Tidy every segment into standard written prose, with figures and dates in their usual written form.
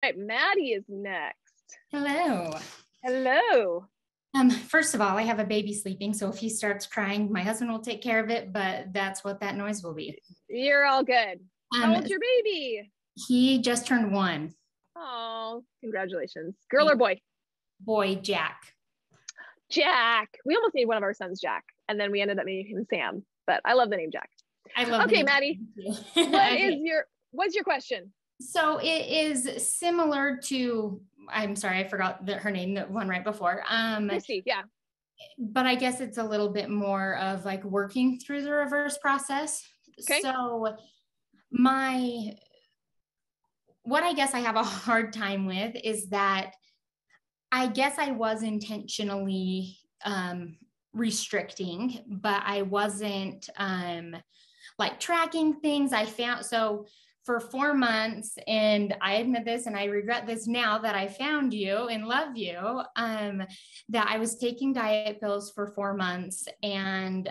All right, Maddie is next. Hello. Hello. First of all, I have a baby sleeping, so if he starts crying, my husband will take care of it, but that's what that noise will be. You're all good. How Um, old's your baby? he just turned 1. Oh, congratulations. Girl Thank or boy? boy, Jack. Jack. We almost named one of our sons Jack, and then we ended up naming him Sam, but I love the name Jack. I love the Okay, name Maddie, too. what is Okay. what's your question? So it is similar to, I'm sorry, I forgot her name, the one right before. Christy, yeah. But I guess it's a little bit more of like working through the reverse process. Okay. So my what I guess I have a hard time with is that I guess I was intentionally restricting, but I wasn't like tracking things. I found so for 4 months, and I admit this and I regret this now that I found you and love you, that I was taking diet pills for 4 months and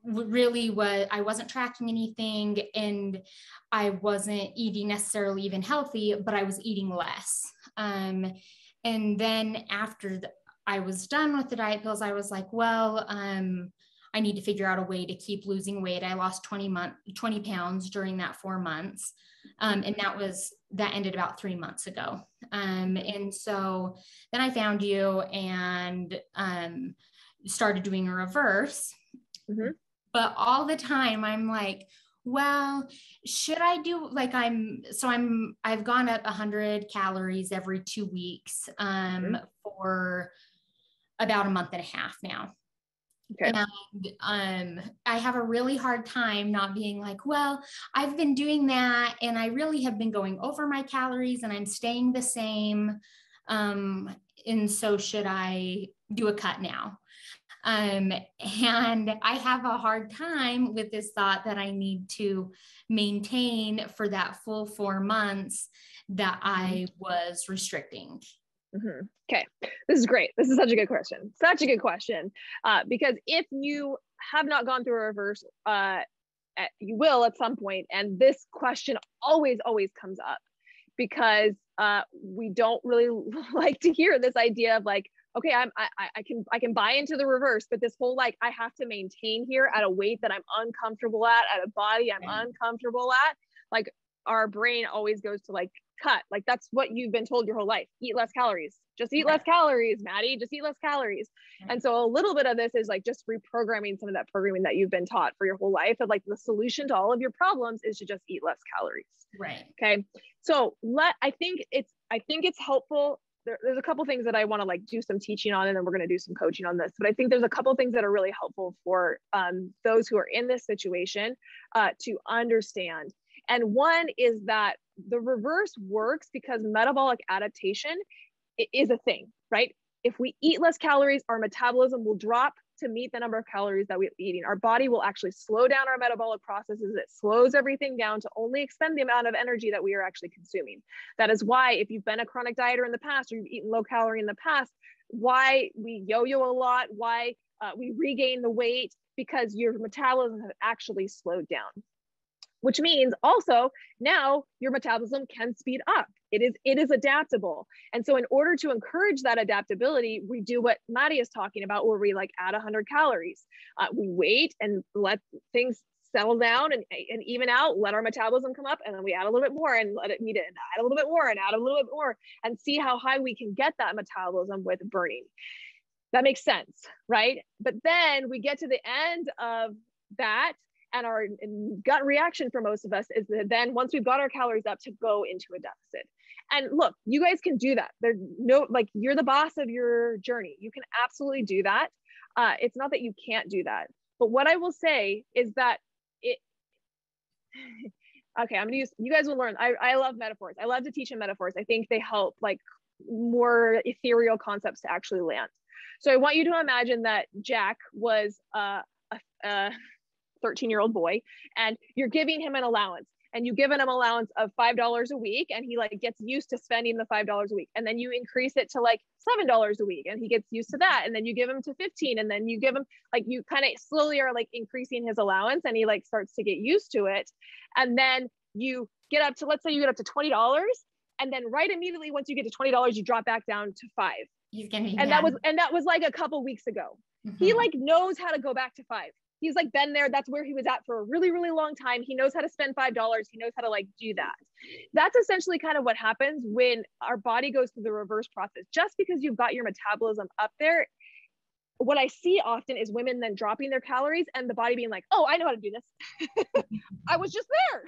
really was I wasn't tracking anything and I wasn't eating necessarily even healthy, but I was eating less. And then after I was done with the diet pills, I was like, well, I need to figure out a way to keep losing weight. I lost 20 pounds during that 4 months. And that ended about 3 months ago. And so then I found you and started doing a reverse. Mm-hmm. But all the time I'm like, well, should I do like I've gone up 100 calories every 2 weeks Mm-hmm. for about a month and a half now. Okay. And I have a really hard time not being like, well, I've been doing that and I really have been going over my calories and I'm staying the same. And so should I do a cut now? And I have a hard time with this thought that I need to maintain for that full 4 months that Mm-hmm. I was restricting. Mm-hmm. Okay, this is great. This is such a good question. Such a good question. Because if you have not gone through a reverse, you will at some point, and this question always comes up because we don't really like to hear this idea of like, okay, I can buy into the reverse, but this whole like I have to maintain here at a weight that I'm uncomfortable at a body I'm Right. uncomfortable at, like our brain always goes to like cut. Like that's what you've been told your whole life. Eat less calories. Just eat less Right. calories, Maddie. Just eat less calories. And Right. so a little bit of this is like just reprogramming some of that programming that you've been taught for your whole life. Of like the solution to all of your problems is to just eat less calories. Right. Okay. So I think it's helpful. There's a couple things that I want to like do some teaching on, and then we're going to do some coaching on this. But I think there's a couple things that are really helpful for those who are in this situation to understand. And one is that the reverse works because metabolic adaptation is a thing, right? If we eat less calories, our metabolism will drop to meet the number of calories that we're eating. Our body will actually slow down our metabolic processes. It slows everything down to only expend the amount of energy that we are actually consuming. That is why, if you've been a chronic dieter in the past or you've eaten low calorie in the past, why we yo-yo a lot, why we regain the weight, because your metabolism has actually slowed down, which means also now your metabolism can speed up. It is adaptable. And so in order to encourage that adaptability, we do what Madi is talking about, where we like add 100 calories. We wait and let things settle down and even out, let our metabolism come up, and then we add a little bit more and let it meet it, and add a little bit more and add a little bit more, and see how high we can get that metabolism with burning. That makes sense, right? But then we get to the end of that, and our gut reaction for most of us is that then once we've got our calories up, to go into a deficit. And look, you guys can do that. There's no, like, you're the boss of your journey. You can absolutely do that. It's not that you can't do that. But what I will say is that it, okay, I'm gonna use, you guys will learn. I love metaphors. I love to teach in metaphors. I think they help like more ethereal concepts to actually land. So I want you to imagine that Jack was a 13-year-old boy, and you're giving him an allowance, and you give him an allowance of $5 a week, and he like gets used to spending the $5 a week, and then you increase it to like $7 a week, and he gets used to that, and then you give him to 15, and then you give him, like, you kind of slowly are like increasing his allowance, and he like starts to get used to it, and then you get up to, let's say you get up to $20, And then right immediately, once you get to $20, you drop back down to 5. He's gonna be and mad. that was like a couple weeks ago. He like knows how to go back to 5. He's like been there. That's where he was at for a really, really long time. He knows how to spend $5. He knows how to like do that. That's essentially kind of what happens when our body goes through the reverse process. Just because you've got your metabolism up there, what I see often is women then dropping their calories and the body being like, oh, I know how to do this. I was just there.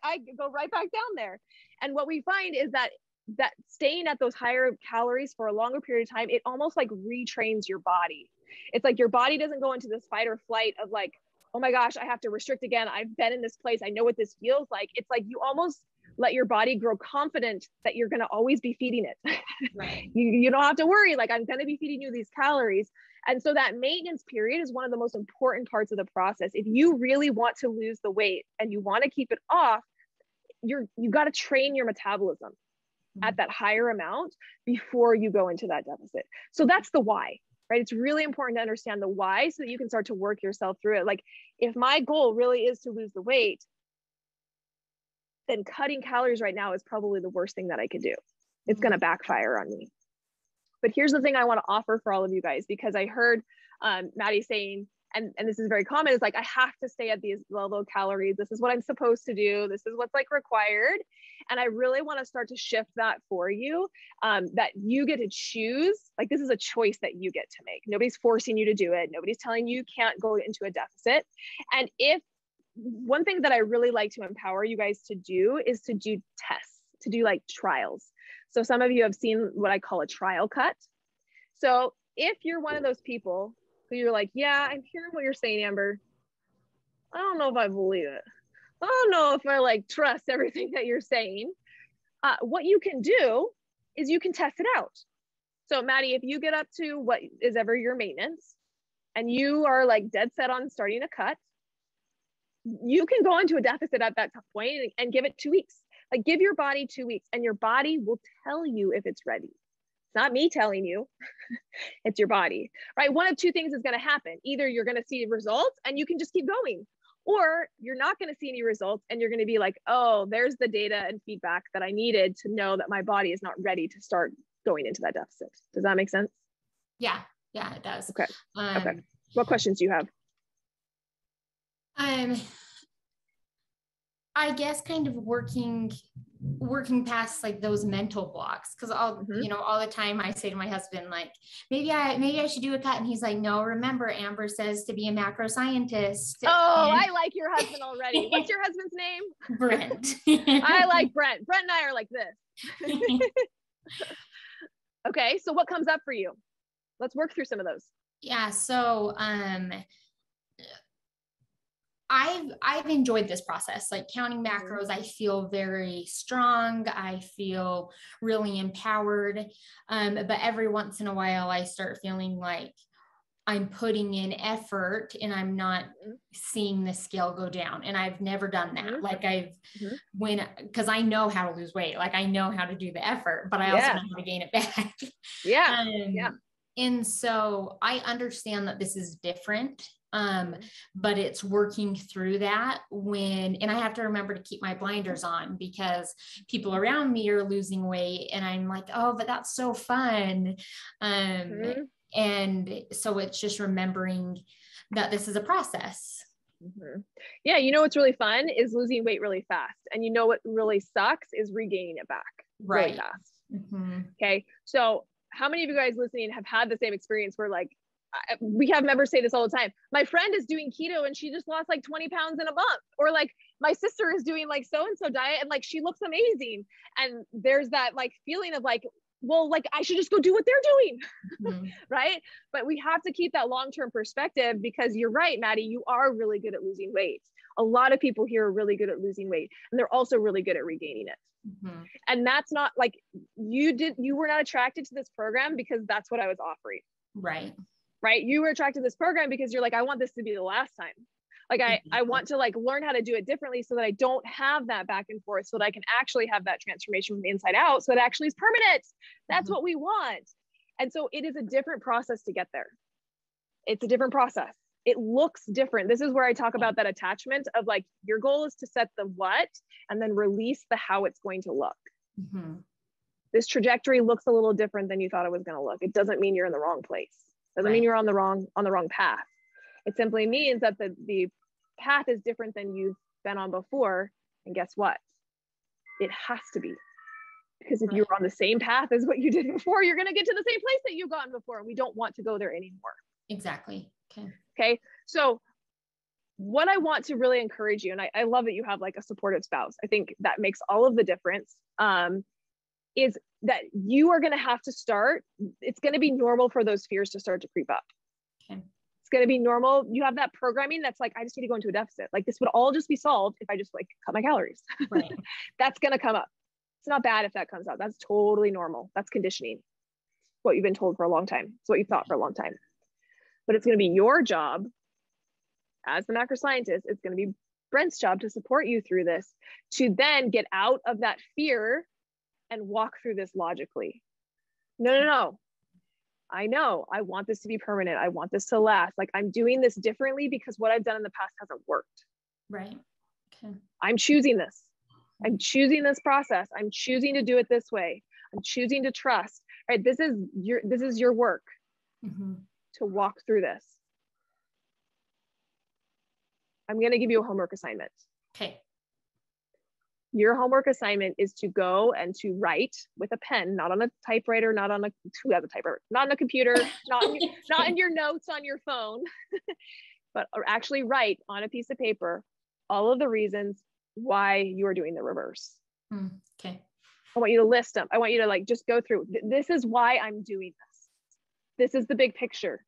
I go right back down there. And what we find is that staying at those higher calories for a longer period of time, it almost like retrains your body. It's like your body doesn't go into this fight or flight of like, oh my gosh, I have to restrict again. I've been in this place. I know what this feels like. It's like you almost let your body grow confident that you're going to always be feeding it. Right. You don't have to worry. Like, I'm going to be feeding you these calories. And so that maintenance period is one of the most important parts of the process. If you really want to lose the weight and you want to keep it off, you got to train your metabolism at that higher amount before you go into that deficit. So that's the why, right? It's really important to understand the why so that you can start to work yourself through it. Like, if my goal really is to lose the weight, then cutting calories right now is probably the worst thing that I could do. It's going to backfire on me. But here's the thing I want to offer for all of you guys, because I heard Madi saying, and this is very common, is like, I have to stay at these level of calories. This is what I'm supposed to do. This is what's like required. And I really want to start to shift that for you, that you get to choose. Like, this is a choice that you get to make. Nobody's forcing you to do it. Nobody's telling you can't go into a deficit. And if one thing that I really like to empower you guys to do is to do tests, to do like trials. So some of you have seen what I call a trial cut. So if you're one of those people who you're like, yeah, I'm hearing what you're saying, Amber, I don't know if I believe it. I don't know if I like trust everything that you're saying. What you can do is you can test it out. So Madi, if you get up to what is ever your maintenance and you are like dead set on starting a cut, you can go into a deficit at that point and give it 2 weeks. Like, give your body 2 weeks and your body will tell you if it's ready. It's not me telling you, it's your body, right? One of two things is going to happen. Either you're going to see results and you can just keep going, or you're not going to see any results and you're going to be like, oh, there's the data and feedback that I needed to know that my body is not ready to start going into that deficit. Does that make sense? Yeah, it does. Okay. Okay. What questions do you have? I guess kind of working past like those mental blocks, because all the time I say to my husband, like, maybe I should do a cut, and he's like, no, remember, Amber says to be a macro scientist. Oh, I like your husband already. What's your husband's name? Brent. I like Brent. Brent and I are like this. Okay, so what comes up for you? Let's work through some of those. Yeah, so I've enjoyed this process, like counting macros. I feel very strong. I feel really empowered. But every once in a while I start feeling like I'm putting in effort and I'm not seeing the scale go down. And I've never done that. Like because I know how to lose weight. Like, I know how to do the effort, but I also know how to gain it back. And so I understand that this is different. But it's working through that and I have to remember to keep my blinders on, because people around me are losing weight and I'm like, oh, but that's so fun. And so it's just remembering that this is a process. Yeah. You know, what's really fun is losing weight really fast. And you know, what really sucks is regaining it back really fast. Okay. So how many of you guys listening have had the same experience where, like, we have members say this all the time. My friend is doing keto and she just lost like 20 pounds in a month. Or like, my sister is doing like so-and-so diet and like, she looks amazing. And there's that like feeling of like, well, like, I should just go do what they're doing. Right. But we have to keep that long-term perspective, because you're right, Madi, you are really good at losing weight. A lot of people here are really good at losing weight, and they're also really good at regaining it. And that's not like you were not attracted to this program because that's what I was offering. Right. You were attracted to this program because you're like, I want this to be the last time. Like, I want to like learn how to do it differently so that I don't have that back and forth, so that I can actually have that transformation from the inside out. So it actually is permanent. That's what we want. And so it is a different process to get there. It's a different process. It looks different. This is where I talk about that attachment of like, your goal is to set the what and then release the how it's going to look. Mm-hmm. This trajectory looks a little different than you thought it was going to look. It doesn't mean you're in the wrong place. Doesn't mean you're on the wrong path. It simply means that the path is different than you've been on before. And guess what? It has to be. Because if you're on the same path as what you did before, you're going to get to the same place that you've gotten before. And we don't want to go there anymore. Exactly. Okay. So what I want to really encourage you, and I love that you have like a supportive spouse. I think that makes all of the difference. Is that you are going to have to start. It's going to be normal for those fears to start to creep up. Okay. It's going to be normal. You have that programming that's like, I just need to go into a deficit. Like this would all just be solved if I just like cut my calories. Right. That's going to come up. It's not bad if that comes up. That's totally normal. That's conditioning. What you've been told for a long time. It's what you thought for a long time. But it's going to be your job as the macro scientist. It's going to be Brent's job to support you through this, to then get out of that fear and walk through this logically. No. I know. I want this to be permanent. I want this to last. Like I'm doing this differently because what I've done in the past hasn't worked. Right. Okay. I'm choosing this. I'm choosing this process. I'm choosing to do it this way. I'm choosing to trust. Right? This is your work to walk through this. I'm going to give you a homework assignment. Okay. Your homework assignment is to go and to write with a pen, not on a typewriter, not on a computer, not in your notes on your phone, but actually write on a piece of paper all of the reasons why you are doing the reverse. Okay. I want you to list them. I want you to like just go through. This is why I'm doing this. This is the big picture.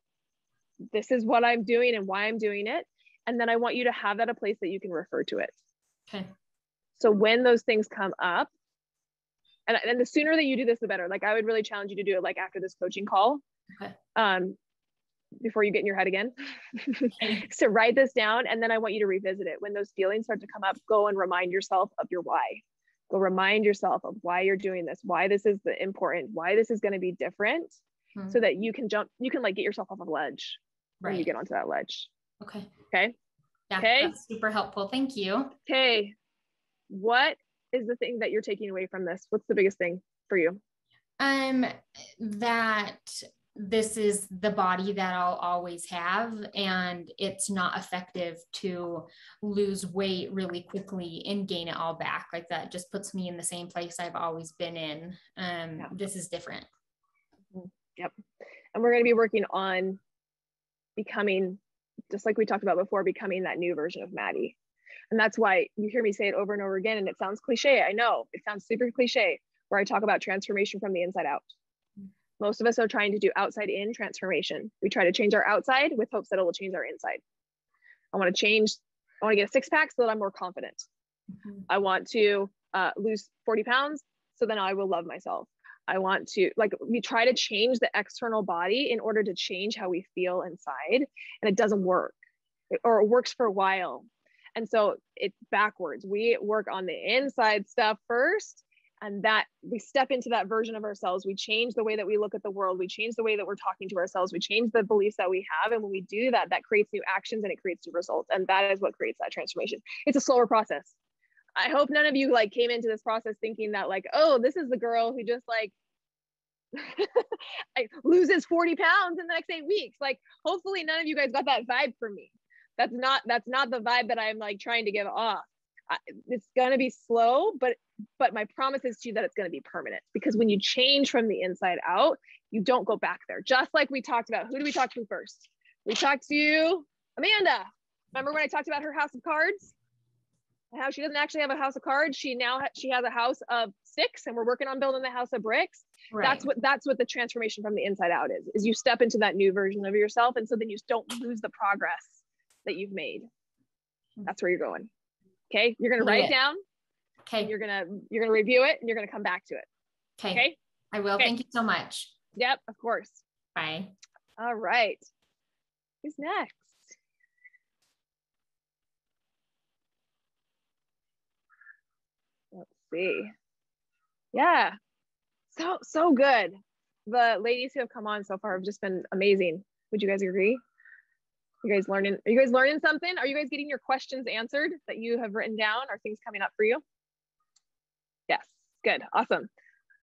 This is what I'm doing and why I'm doing it. And then I want you to have that a place that you can refer to it. Okay. So when those things come up, and the sooner that you do this, the better. Like I would really challenge you to do it like after this coaching call, before you get in your head again. So write this down, and then I want you to revisit it. When those feelings start to come up, go and remind yourself of your why. Go remind yourself of why you're doing this, why this is the important, why this is going to be different, so that you can like get yourself off a ledge when you get onto that ledge. Okay. Yeah, okay. That's super helpful. Thank you. Okay. What is the thing that you're taking away from this? What's the biggest thing for you? That this is the body that I'll always have, and it's not effective to lose weight really quickly and gain it all back. Like that just puts me in the same place I've always been in. This is different. Yep. And we're going to be working on becoming, just like we talked about before, becoming that new version of Madi. And that's why you hear me say it over and over again. And it sounds cliche. I know it sounds super cliche, where I talk about transformation from the inside out. Most of us are trying to do outside in transformation. We try to change our outside with hopes that it will change our inside. I want to get a 6-pack so that I'm more confident. I want to lose 40 pounds so then I will love myself. I want to, like, we try to change the external body in order to change how we feel inside, and it doesn't work, or it works for a while. And so it's backwards. We work on the inside stuff first, and that we step into that version of ourselves. We change the way that we look at the world. We change the way that we're talking to ourselves. We change the beliefs that we have. And when we do that, that creates new actions and it creates new results. And that is what creates that transformation. It's a slower process. I hope none of you like came into this process thinking that like, oh, this is the girl who just like loses 40 pounds in the next 8 weeks. Like, hopefully none of you guys got that vibe from me. That's not the vibe that I'm like trying to give off. It's going to be slow, but my promise is to you that it's going to be permanent, because when you change from the inside out, you don't go back there. Just like we talked about. Who do we talk to first? We talked to Amanda. Remember when I talked about her house of cards? And how she doesn't actually have a house of cards. She has a house of 6, and we're working on building the house of bricks. Right. That's what the transformation from the inside out is you step into that new version of yourself. And so then you don't lose the progress that you've made. That's where you're going. Okay. You're going to write it down. Okay. You're going to review it, and you're going to come back to it. Okay. I will. Okay. Thank you so much. Yep. Of course. Bye. All right. Who's next? Let's see. Yeah. So good. The ladies who have come on so far have just been amazing. Would you guys agree? Are you guys learning something? Are you guys getting your questions answered that you have written down? Are things coming up for you? Yes. Good. Awesome.